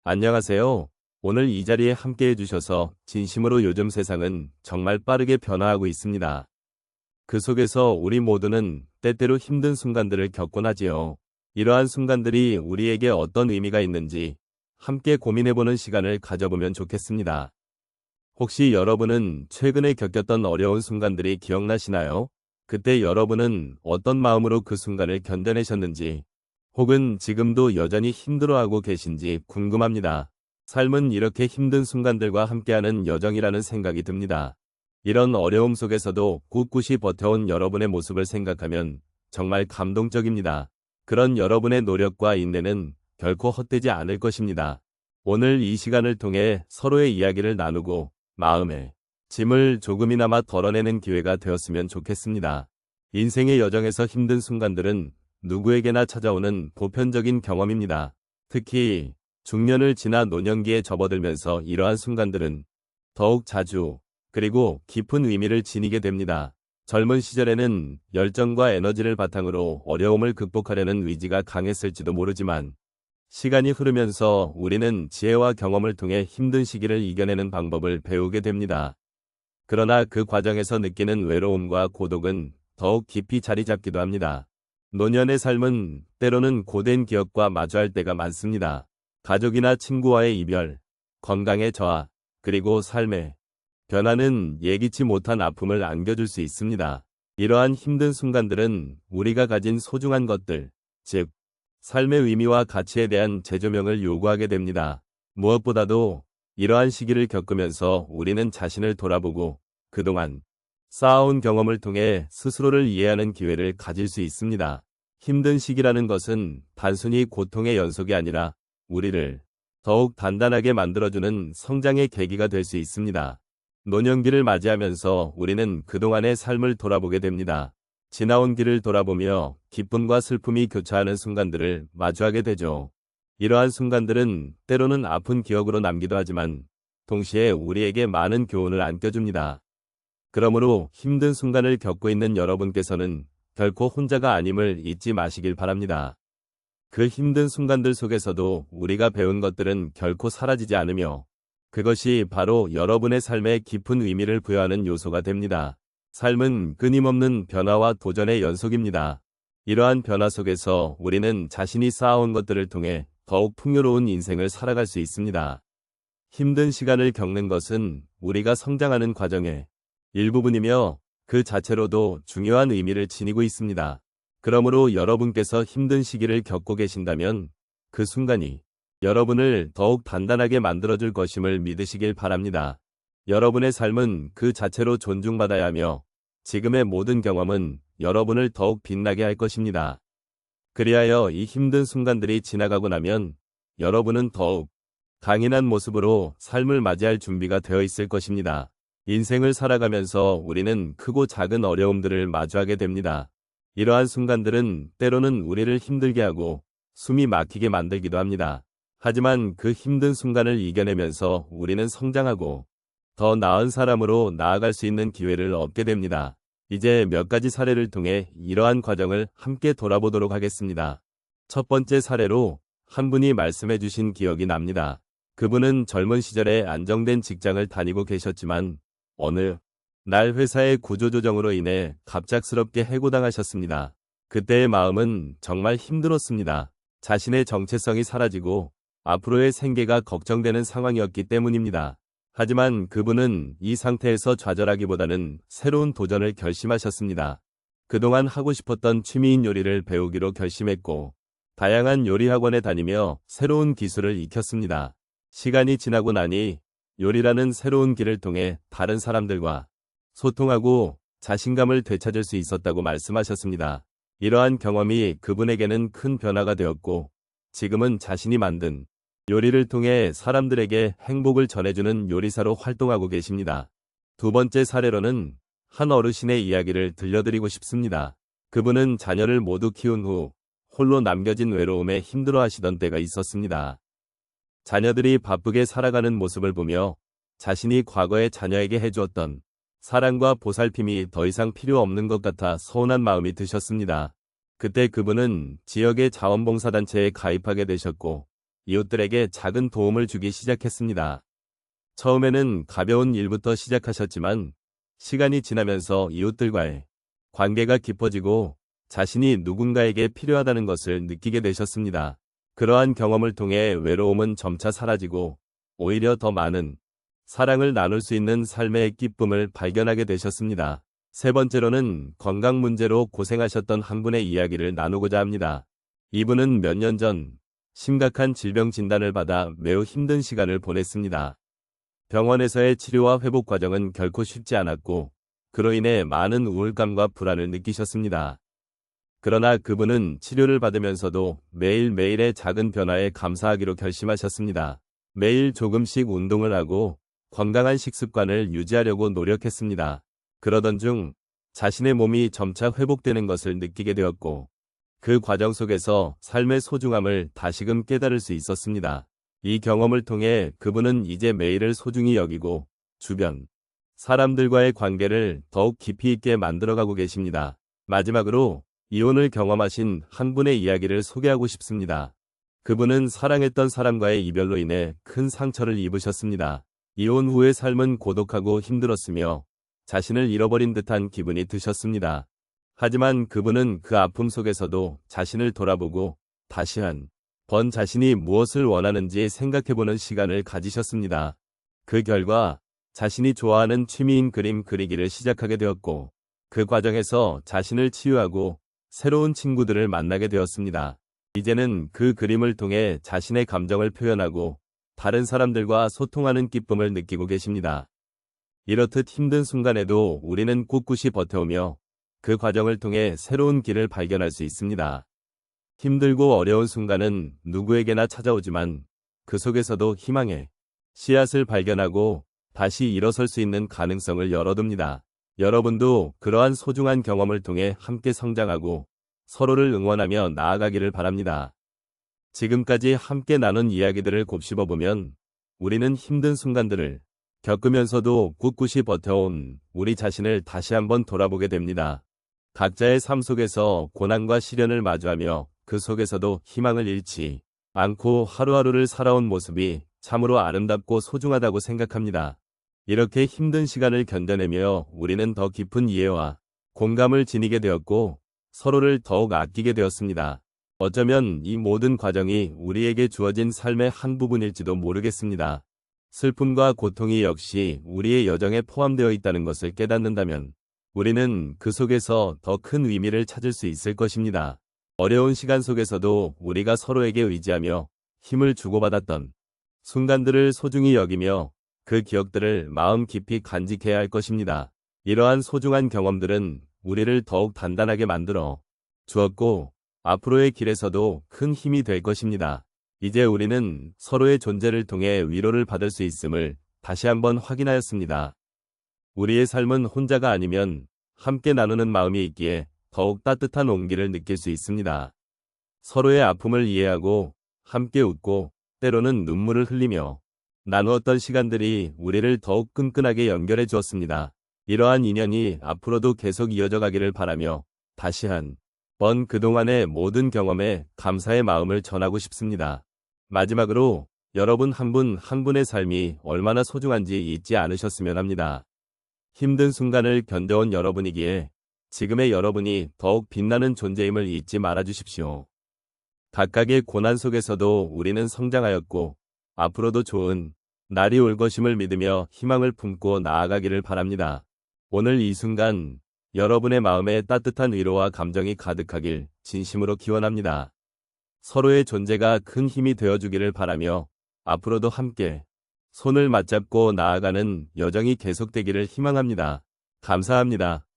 안녕하세요. 오늘 이 자리에 함께 해주셔서 진심으로 요즘 세상은 정말 빠르게 변화하고 있습니다. 그 속에서 우리 모두는 때때로 힘든 순간들을 겪곤 하지요. 이러한 순간들이 우리에게 어떤 의미가 있는지 함께 고민해보는 시간을 가져보면 좋겠습니다. 혹시 여러분은 최근에 겪었던 어려운 순간들이 기억나시나요? 그때 여러분은 어떤 마음으로 그 순간을 견뎌내셨는지, 혹은 지금도 여전히 힘들어하고 계신지 궁금합니다. 삶은 이렇게 힘든 순간들과 함께하는 여정이라는 생각이 듭니다. 이런 어려움 속에서도 꿋꿋이 버텨온 여러분의 모습을 생각하면 정말 감동적입니다. 그런 여러분의 노력과 인내는 결코 헛되지 않을 것입니다. 오늘 이 시간을 통해 서로의 이야기를 나누고 마음의 짐을 조금이나마 덜어내는 기회가 되었으면 좋겠습니다. 인생의 여정에서 힘든 순간들은 누구에게나 찾아오는 보편적인 경험입니다. 특히 중년을 지나 노년기에 접어들면서 이러한 순간들은 더욱 자주 그리고 깊은 의미를 지니게 됩니다. 젊은 시절에는 열정과 에너지를 바탕으로 어려움을 극복하려는 의지가 강했을지도 모르지만 시간이 흐르면서 우리는 지혜와 경험을 통해 힘든 시기를 이겨내는 방법을 배우게 됩니다. 그러나 그 과정에서 느끼는 외로움과 고독은 더욱 깊이 자리 잡기도 합니다. 노년의 삶은 때로는 고된 기억과 마주할 때가 많습니다. 가족이나 친구와의 이별, 건강의 저하, 그리고 삶의 변화는 예기치 못한 아픔을 안겨줄 수 있습니다. 이러한 힘든 순간들은 우리가 가진 소중한 것들, 즉, 삶의 의미와 가치에 대한 재조명을 요구하게 됩니다. 무엇보다도 이러한 시기를 겪으면서 우리는 자신을 돌아보고 그동안 쌓아온 경험을 통해 스스로를 이해하는 기회를 가질 수 있습니다. 힘든 시기라는 것은 단순히 고통의 연속이 아니라 우리를 더욱 단단하게 만들어주는 성장의 계기가 될 수 있습니다. 노년기를 맞이하면서 우리는 그동안의 삶을 돌아보게 됩니다. 지나온 길을 돌아보며 기쁨과 슬픔이 교차하는 순간들을 마주하게 되죠. 이러한 순간들은 때로는 아픈 기억으로 남기도 하지만 동시에 우리에게 많은 교훈을 안겨줍니다. 그러므로 힘든 순간을 겪고 있는 여러분께서는 결코 혼자가 아님을 잊지 마시길 바랍니다. 그 힘든 순간들 속에서도 우리가 배운 것들은 결코 사라지지 않으며 그것이 바로 여러분의 삶에 깊은 의미를 부여하는 요소가 됩니다. 삶은 끊임없는 변화와 도전의 연속입니다. 이러한 변화 속에서 우리는 자신이 쌓아온 것들을 통해 더욱 풍요로운 인생을 살아갈 수 있습니다. 힘든 시간을 겪는 것은 우리가 성장하는 과정의 일부분이며 그 자체로도 중요한 의미를 지니고 있습니다. 그러므로 여러분께서 힘든 시기를 겪고 계신다면 그 순간이 여러분을 더욱 단단하게 만들어줄 것임을 믿으시길 바랍니다. 여러분의 삶은 그 자체로 존중받아야 하며 지금의 모든 경험은 여러분을 더욱 빛나게 할 것입니다. 그리하여 이 힘든 순간들이 지나가고 나면 여러분은 더욱 강인한 모습으로 삶을 맞이할 준비가 되어 있을 것입니다. 인생을 살아가면서 우리는 크고 작은 어려움들을 마주하게 됩니다. 이러한 순간들은 때로는 우리를 힘들게 하고 숨이 막히게 만들기도 합니다. 하지만 그 힘든 순간을 이겨내면서 우리는 성장하고 더 나은 사람으로 나아갈 수 있는 기회를 얻게 됩니다. 이제 몇 가지 사례를 통해 이러한 과정을 함께 돌아보도록 하겠습니다. 첫 번째 사례로 한 분이 말씀해 주신 기억이 납니다. 그분은 젊은 시절에 안정된 직장을 다니고 계셨지만 어느 날 회사의 구조조정으로 인해 갑작스럽게 해고당하셨습니다. 그때의 마음은 정말 힘들었습니다. 자신의 정체성이 사라지고 앞으로의 생계가 걱정되는 상황이었기 때문입니다. 하지만 그분은 이 상태에서 좌절하기보다는 새로운 도전을 결심하셨습니다. 그동안 하고 싶었던 취미인 요리를 배우기로 결심했고 다양한 요리 학원에 다니며 새로운 기술을 익혔습니다. 시간이 지나고 나니 요리라는 새로운 길을 통해 다른 사람들과 소통하고 자신감을 되찾을 수 있었다고 말씀하셨습니다. 이러한 경험이 그분에게는 큰 변화가 되었고 지금은 자신이 만든 요리를 통해 사람들에게 행복을 전해주는 요리사로 활동하고 계십니다. 두 번째 사례로는 한 어르신의 이야기를 들려드리고 싶습니다. 그분은 자녀를 모두 키운 후 홀로 남겨진 외로움에 힘들어하시던 때가 있었습니다. 자녀들이 바쁘게 살아가는 모습을 보며 자신이 과거에 자녀에게 해주었던 사랑과 보살핌이 더 이상 필요 없는 것 같아 서운한 마음이 드셨습니다. 그때 그분은 지역의 자원봉사단체에 가입하게 되셨고 이웃들에게 작은 도움을 주기 시작했습니다. 처음에는 가벼운 일부터 시작하셨지만 시간이 지나면서 이웃들과의 관계가 깊어지고 자신이 누군가에게 필요하다는 것을 느끼게 되셨습니다. 그러한 경험을 통해 외로움은 점차 사라지고 오히려 더 많은 사랑을 나눌 수 있는 삶의 기쁨을 발견하게 되셨습니다. 세 번째로는 건강 문제로 고생하셨던 한 분의 이야기를 나누고자 합니다. 이분은 몇 년 전 심각한 질병 진단을 받아 매우 힘든 시간을 보냈습니다. 병원에서의 치료와 회복 과정은 결코 쉽지 않았고 그로 인해 많은 우울감과 불안을 느끼셨습니다. 그러나 그분은 치료를 받으면서도 매일매일의 작은 변화에 감사하기로 결심하셨습니다. 매일 조금씩 운동을 하고 건강한 식습관을 유지하려고 노력했습니다. 그러던 중 자신의 몸이 점차 회복되는 것을 느끼게 되었고 그 과정 속에서 삶의 소중함을 다시금 깨달을 수 있었습니다. 이 경험을 통해 그분은 이제 매일을 소중히 여기고 주변 사람들과의 관계를 더욱 깊이 있게 만들어가고 계십니다. 마지막으로 이혼을 경험하신 한 분의 이야기를 소개하고 싶습니다. 그분은 사랑했던 사람과의 이별로 인해 큰 상처를 입으셨습니다. 이혼 후의 삶은 고독하고 힘들었으며 자신을 잃어버린 듯한 기분이 드셨습니다. 하지만 그분은 그 아픔 속에서도 자신을 돌아보고 다시 한 번 자신이 무엇을 원하는지 생각해보는 시간을 가지셨습니다. 그 결과 자신이 좋아하는 취미인 그림 그리기를 시작하게 되었고 그 과정에서 자신을 치유하고 새로운 친구들을 만나게 되었습니다. 이제는 그 그림을 통해 자신의 감정을 표현하고 다른 사람들과 소통하는 기쁨을 느끼고 계십니다. 이렇듯 힘든 순간에도 우리는 꿋꿋이 버텨오며 그 과정을 통해 새로운 길을 발견할 수 있습니다. 힘들고 어려운 순간은 누구에게나 찾아오지만 그 속에서도 희망의 씨앗을 발견하고 다시 일어설 수 있는 가능성을 열어둡니다. 여러분도 그러한 소중한 경험을 통해 함께 성장하고 서로를 응원하며 나아가기를 바랍니다. 지금까지 함께 나눈 이야기들을 곱씹어보면 우리는 힘든 순간들을 겪으면서도 꿋꿋이 버텨온 우리 자신을 다시 한번 돌아보게 됩니다. 각자의 삶 속에서 고난과 시련을 마주하며 그 속에서도 희망을 잃지 않고 하루하루를 살아온 모습이 참으로 아름답고 소중하다고 생각합니다. 이렇게 힘든 시간을 견뎌내며 우리는 더 깊은 이해와 공감을 지니게 되었고 서로를 더욱 아끼게 되었습니다. 어쩌면 이 모든 과정이 우리에게 주어진 삶의 한 부분일지도 모르겠습니다. 슬픔과 고통이 역시 우리의 여정에 포함되어 있다는 것을 깨닫는다면 우리는 그 속에서 더 큰 의미를 찾을 수 있을 것입니다. 어려운 시간 속에서도 우리가 서로에게 의지하며 힘을 주고받았던 순간들을 소중히 여기며 그 기억들을 마음 깊이 간직해야 할 것입니다. 이러한 소중한 경험들은 우리를 더욱 단단하게 만들어 주었고 앞으로의 길에서도 큰 힘이 될 것입니다. 이제 우리는 서로의 존재를 통해 위로를 받을 수 있음을 다시 한번 확인하였습니다. 우리의 삶은 혼자가 아니면 함께 나누는 마음이 있기에 더욱 따뜻한 온기를 느낄 수 있습니다. 서로의 아픔을 이해하고 함께 웃고 때로는 눈물을 흘리며 나누었던 시간들이 우리를 더욱 끈끈하게 연결해 주었습니다. 이러한 인연이 앞으로도 계속 이어져 가기를 바라며 다시 한 번 그동안의 모든 경험에 감사의 마음을 전하고 싶습니다. 마지막으로 여러분 한 분 한 분의 삶이 얼마나 소중한지 잊지 않으셨으면 합니다. 힘든 순간을 견뎌온 여러분이기에 지금의 여러분이 더욱 빛나는 존재임을 잊지 말아주십시오. 각각의 고난 속에서도 우리는 성장하였고 앞으로도 좋은 날이 올 것임을 믿으며 희망을 품고 나아가기를 바랍니다. 오늘 이 순간 여러분의 마음에 따뜻한 위로와 감정이 가득하길 진심으로 기원합니다. 서로의 존재가 큰 힘이 되어주기를 바라며 앞으로도 함께 손을 맞잡고 나아가는 여정이 계속되기를 희망합니다. 감사합니다.